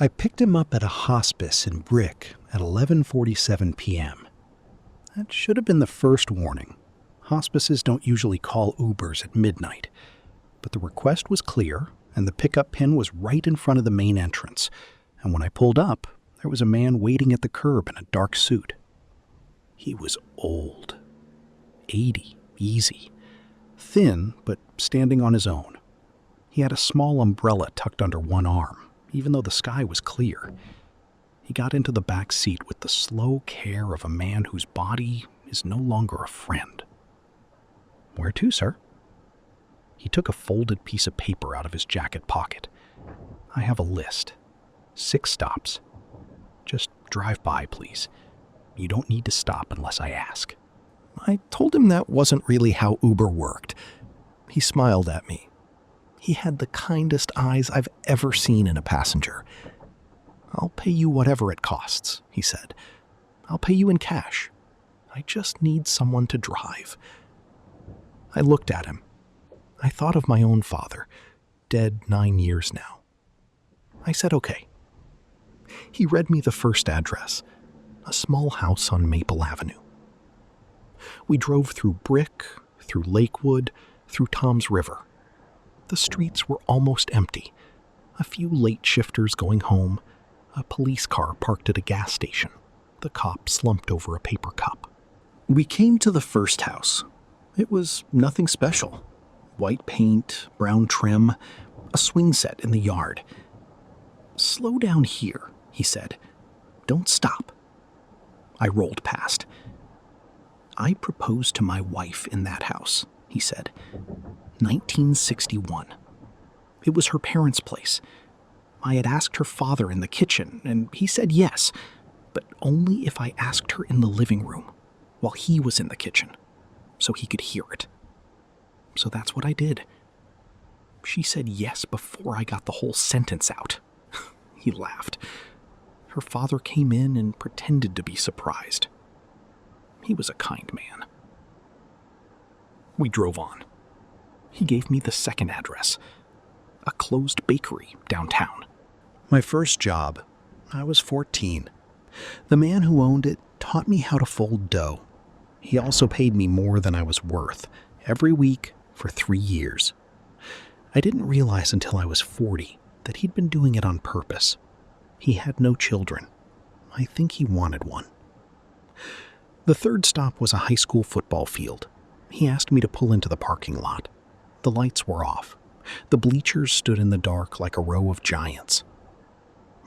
I picked him up at a hospice in Brick at 11:47 p.m. That should have been the first warning. Hospices don't usually call Ubers at midnight. But the request was clear, and the pickup pin was right in front of the main entrance. And when I pulled up, there was a man waiting at the curb in a dark suit. He was old. 80, easy. Thin, but standing on his own. He had a small umbrella tucked under one arm, even though the sky was clear. He got into the back seat with the slow care of a man whose body is no longer a friend. "Where to, sir?" He took a folded piece of paper out of his jacket pocket. "I have a list. 6 stops. Just drive by, please. You don't need to stop unless I ask." I told him that wasn't really how Uber worked. He smiled at me. He had the kindest eyes I've ever seen in a passenger. "I'll pay you whatever it costs," he said. "I'll pay you in cash. I just need someone to drive." I looked at him. I thought of my own father, dead 9 years now. I said okay. He read me the first address, a small house on Maple Avenue. We drove through Brick, through Lakewood, through Tom's River. The streets were almost empty. A few late shifters going home, a police car parked at a gas station, the cop slumped over a paper cup. We came to the first house. It was nothing special. White paint, brown trim, a swing set in the yard. "Slow down here," he said. "Don't stop." I rolled past. "I proposed to my wife in that house," he said. 1961. It was her parents' place. I had asked her father in the kitchen, and he said yes, but only if I asked her in the living room, while he was in the kitchen, so he could hear it. So that's what I did. She said yes before I got the whole sentence out. He laughed. Her father came in and pretended to be surprised. He was a kind man. We drove on. He gave me the second address, a closed bakery downtown. My first job, I was 14. The man who owned it taught me how to fold dough. He also paid me more than I was worth, every week for 3 years. I didn't realize until I was 40 that he'd been doing it on purpose. He had no children. I think he wanted one. The third stop was a high school football field. He asked me to pull into the parking lot. The lights were off. The bleachers stood in the dark like a row of giants.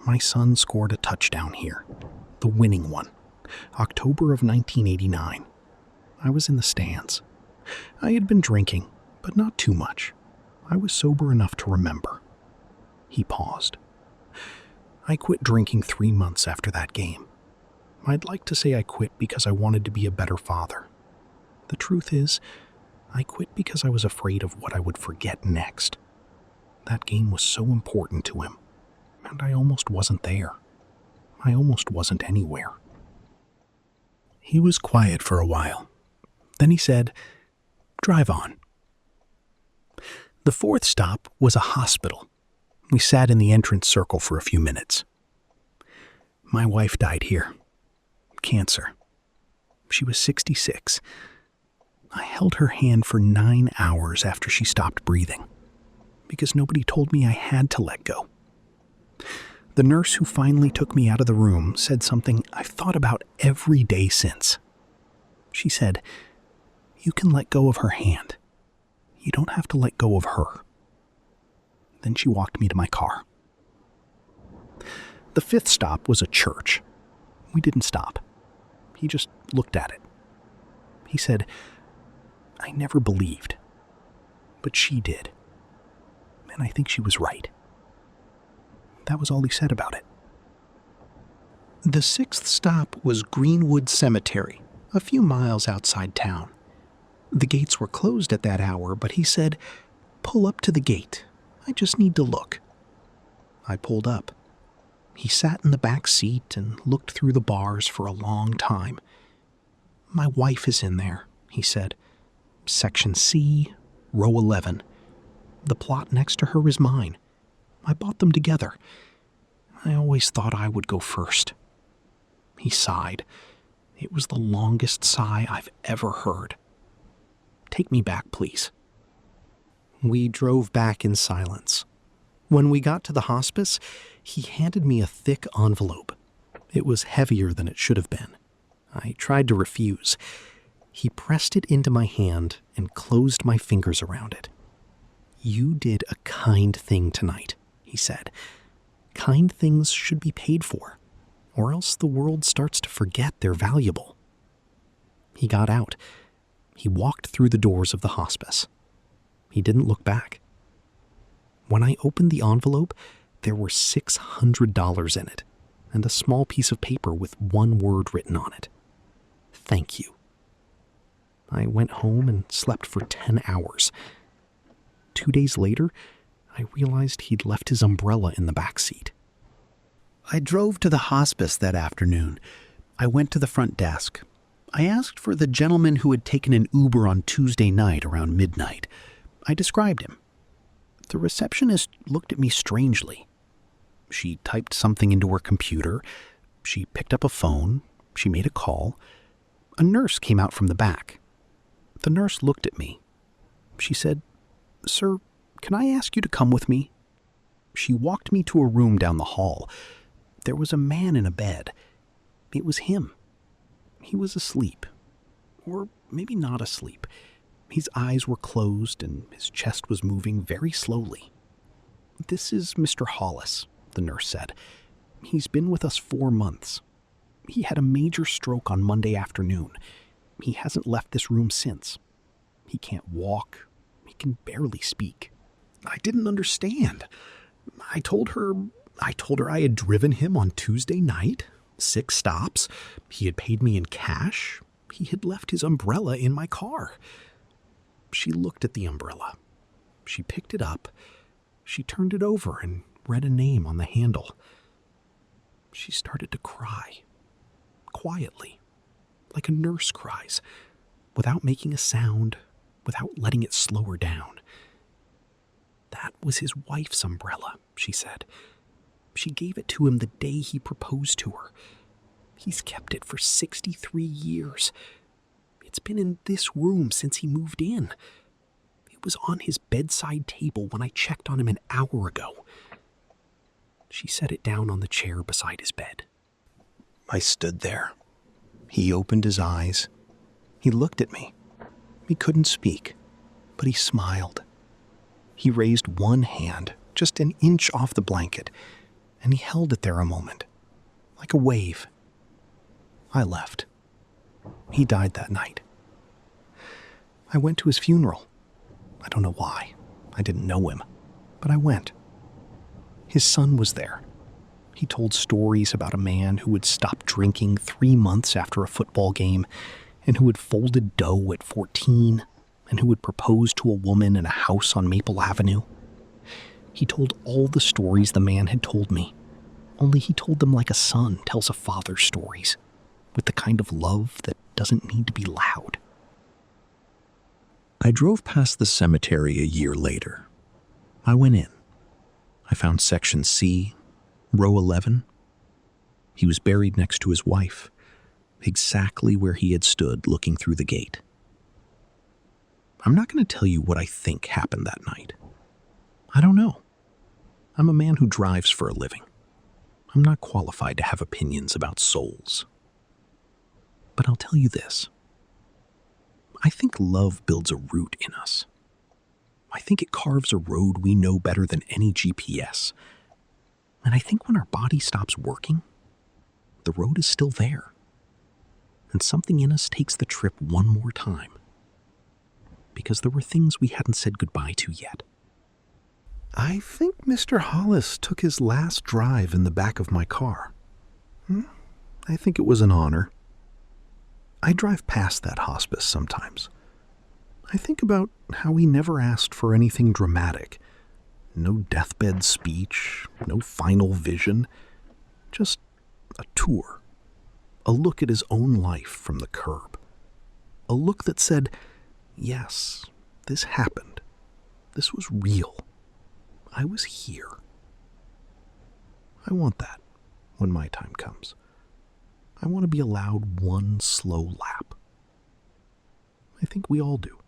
My son scored a touchdown here, the winning one, October of 1989. I was in the stands. I had been drinking, but not too much. I was sober enough to remember. He paused. I quit drinking 3 months after that game. I'd like to say I quit because I wanted to be a better father. The truth is, I quit because I was afraid of what I would forget next. That game was so important to him, and I almost wasn't there. I almost wasn't anywhere. He was quiet for a while. Then he said, "Drive on." The fourth stop was a hospital. We sat in the entrance circle for a few minutes. My wife died here. Cancer. She was 66. I held her hand for 9 hours after she stopped breathing, because nobody told me I had to let go. The nurse who finally took me out of the room said something I've thought about every day since. She said, "You can let go of her hand. You don't have to let go of her." Then she walked me to my car. The fifth stop was a church. We didn't stop. He just looked at it. He said, "I never believed, but she did. And I think she was right." That was all he said about it. The sixth stop was Greenwood Cemetery, a few miles outside town. The gates were closed at that hour, but he said, "Pull up to the gate. I just need to look." I pulled up. He sat in the back seat and looked through the bars for a long time. "My wife is in there," he said. "Section C, row 11. The plot next to her is mine. I bought them together. I always thought I would go first." He sighed. It was the longest sigh I've ever heard. "Take me back, please." We drove back in silence. When we got to the hospice, he handed me a thick envelope. It was heavier than it should have been. I tried to refuse. He pressed it into my hand and closed my fingers around it. "You did a kind thing tonight," he said. "Kind things should be paid for, or else the world starts to forget they're valuable." He got out. He walked through the doors of the hospice. He didn't look back. When I opened the envelope, there were $600 in it, and a small piece of paper with one word written on it. "Thank you." I went home and slept for 10 hours. 2 days later, I realized he'd left his umbrella in the back seat. I drove to the hospice that afternoon. I went to the front desk. I asked for the gentleman who had taken an Uber on Tuesday night around midnight. I described him. The receptionist looked at me strangely. She typed something into her computer. She picked up a phone. She made a call. A nurse came out from the back. The nurse looked at me. She said, "Sir, can I ask you to come with me?" She walked me to a room down the hall. There was a man in a bed. It was him. He was asleep. Or maybe not asleep. His eyes were closed and his chest was moving very slowly. "This is Mr. Hollis," the nurse said. "He's been with us 4 months. He had a major stroke on Monday afternoon. He hasn't left this room since. He can't walk. He can barely speak." I didn't understand. I told her I had driven him on Tuesday night, 6 stops. He had paid me in cash. He had left his umbrella in my car. She looked at the umbrella. She picked it up. She turned it over and read a name on the handle. She started to cry. Quietly. Like a nurse cries. Without making a sound. Without letting it slow her down. "That was his wife's umbrella," she said. "She gave it to him the day he proposed to her. He's kept it for 63 years. It's been in this room since he moved in. It was on his bedside table when I checked on him an hour ago." She set it down on the chair beside his bed. I stood there. He opened his eyes. He looked at me. He couldn't speak, but he smiled. He raised one hand, just an inch off the blanket, and he held it there a moment, like a wave. I left. He died that night. I went to his funeral. I don't know why. I didn't know him, but I went. His son was there. He told stories about a man who would stop drinking 3 months after a football game, and who had folded dough at 14, and who would propose to a woman in a house on Maple Avenue. He told all the stories the man had told me, only he told them like a son tells a father's stories, with the kind of love that doesn't need to be loud. I drove past the cemetery a year later. I went in. I found Section C, row 11. He was buried next to his wife, exactly where he had stood looking through the gate. I'm not going to tell you what I think happened that night. I don't know. I'm a man who drives for a living. I'm not qualified to have opinions about souls. But I'll tell you this. I think love builds a route in us. I think it carves a road we know better than any GPS. And I think when our body stops working, the road is still there. And something in us takes the trip one more time. Because there were things we hadn't said goodbye to yet. I think Mr. Hollis took his last drive in the back of my car. I think it was an honor. I drive past that hospice sometimes. I think about how he never asked for anything dramatic. No deathbed speech, no final vision. Just a tour. A look at his own life from the curb. A look that said, yes, this happened. This was real. I was here. I want that when my time comes. I want to be allowed one slow lap. I think we all do.